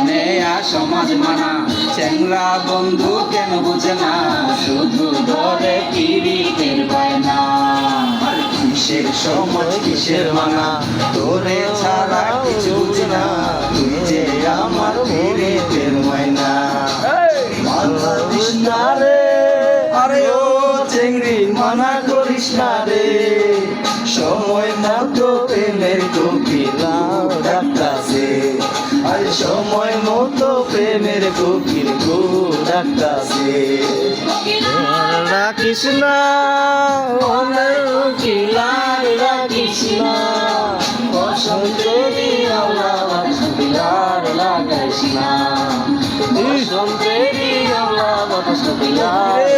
নেয়া সমাজ মানা, চ্যাংরা বন্ধু কেন বুঝে না, শুধু ধরে পিরিতের বায়না। কিসের সমাজ কিসের মানা, তোরে ছাড়া কিছু বুঝি না, তুই যে আমার পিরিতের ময়না। মানা দিস না রে, আরে ও চেংড়ি মানা করিস না রে, সময় মতো প্রেমের কোকিল ডাকতাছে, আর সময় মতো প্রেমের কোকিল ডাকতাছে। রাখিস না আমার কোকিল আর রাখিস না, বসন্তেরই বিলার লাগাইস না, বসন্তেরই বাতাস বিলার